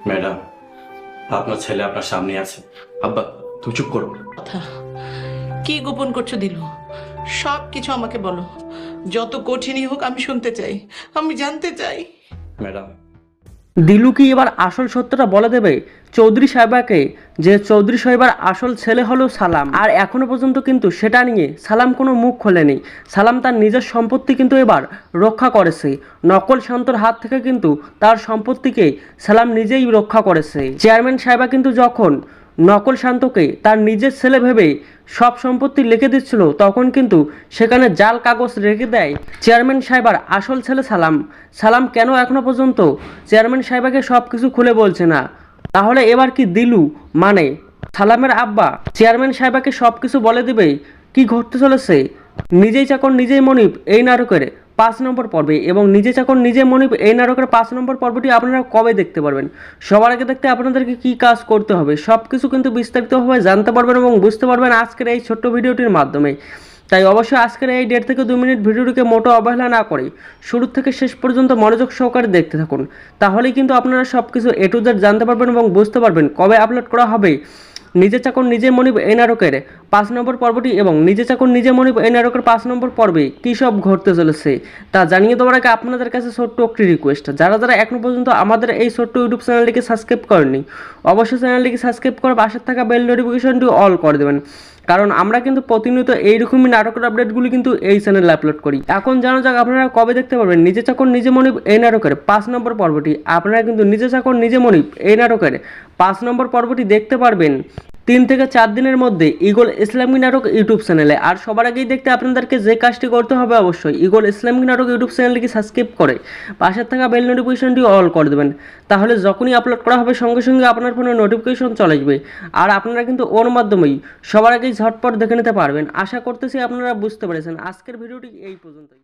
Madam, আপনার ছেলে আপনার সামনে আছে। আব্বা, তুমি চুপ করো। কথা কি গোপন করছো দিলু? সব কিছু আমাকে বলো, যত কঠিনই হোক আমি শুনতে চাই, আমি জানতে চাই। ম্যাডাম, দিলু কি এবার আসল সত্যটা বলে দেবে চৌধুরী সাহেবাকে, যে চৌধুরী সাহেবার আসল ছেলে হলো সালাম। আর এখনো পর্যন্ত কিন্তু সেটা নিয়ে সালাম কোনো মুখ খোলেনি। সালাম তার নিজের সম্পত্তি কিন্তু এবার রক্ষা করেছে। নকল শান্তর হাত থেকে কিন্তু তার সম্পত্তিকে সালাম নিজেই রক্ষা করেছে। চেয়ারম্যান সাহেবা কিন্তু যখন নকল শান্তকে তার নিজের ছেলে ভেবে সব সম্পত্তি লিখে দিচ্ছিল, তখন কিন্তু সেখানে জাল কাগজ রেখে দেয় চেয়ারম্যান সাহেবার আসল ছেলে সালাম। সালাম কেন এখনো পর্যন্ত চেয়ারম্যান সাহেবাকে সব কিছু খুলে বলছে না? তাহলে এবার কি দিলু মানে সালামের আব্বা চেয়ারম্যান সাহেবাকে সব কিছু বলে দিবে? কি ঘটতে চলেছে নিজেই চাকর নিজেই মনিব এই নাটকের 5 নম্বর পর্বে, এবং নিজে চাকর নিজে মনিব এই নাটকের 5 নম্বর পর্বটি আপনারা কবে দেখতে পারবেন? সবার আগে দেখতে আপনাদেরকে কি কাজ করতে হবে সব কিছু কিন্তু বিস্তারিতভাবে জানতে পারবেন এবং বুঝতে পারবেন আজকের এই ছোট্ট ভিডিওটির মাধ্যমে। তাই অবশ্যই আজকের এই 1.5 থেকে 2 মিনিট ভিডিওটিকে মোটো অবহেলা না করে শুরু থেকে শেষ পর্যন্ত মনোযোগ সহকারে দেখতে থাকুন। তাহলেই কিন্তু আপনারা সব কিছু A to Z জানতে পারবেন এবং বুঝতে পারবেন কবে আপলোড করা হবে নিজে চাকর নিজে মনিব এই নাটকের 5 নম্বর পর্বটি, এবং নিজে চাকর নিজে মনিব এই নাটকের 5 নম্বর পর্বে কী সব ঘটতে চলেছে তা জানিয়ে দেওয়ার আগে আপনাদের কাছে ছোট্ট একটি রিকোয়েস্ট, যারা যারা এখনো পর্যন্ত আমাদের এই ছোট্ট ইউটিউব চ্যানেলটিকে সাবস্ক্রাইব করেননি, অবশ্যই চ্যানেলটিকে সাবস্ক্রাইব করে পাশে থাকা বেল নোটিফিকেশনটি অল করে দেবেন। কারণ আমরা কিন্তু প্রতিনিয়ত এইরকমই নাটকের আপডেটগুলি কিন্তু এই চ্যানেলে আপলোড করি। এখন জানা যাক আপনারা কবে দেখতে পারবেন নিজে চাকর নিজে মনিব এই নাটকের 5 নম্বর পর্বটি। আপনারা কিন্তু নিজে চাকর নিজে মনিব এই নাটকের 5 নম্বর পর্বটি দেখতে পারবেন 3 থেকে 4 দিনের মধ্যে ইগল ইসলামিক নাটক ইউটিউব চ্যানেলে। আর সবার আগেই দেখতে আপনাদেরকে যে কাজটি করতে হবে, অবশ্যই ইগল ইসলামিক নাটক ইউটিউব চ্যানেলটিকে সাবস্ক্রাইব করে পাশের থাকা বেল নোটিফিকেশনটি অল করে দেবেন। তাহলে যখনই আপলোড করা হবে সঙ্গে সঙ্গে আপনার ফোনে নোটিফিকেশন চলে আসবে, আর আপনারা কিন্তু ওর মাধ্যমেই সবার আগেই ঝটপট দেখে নিতে পারবেন। আশা করতেছি আপনারা বুঝতে পেরেছেন। আজকের ভিডিওটি এই পর্যন্তই।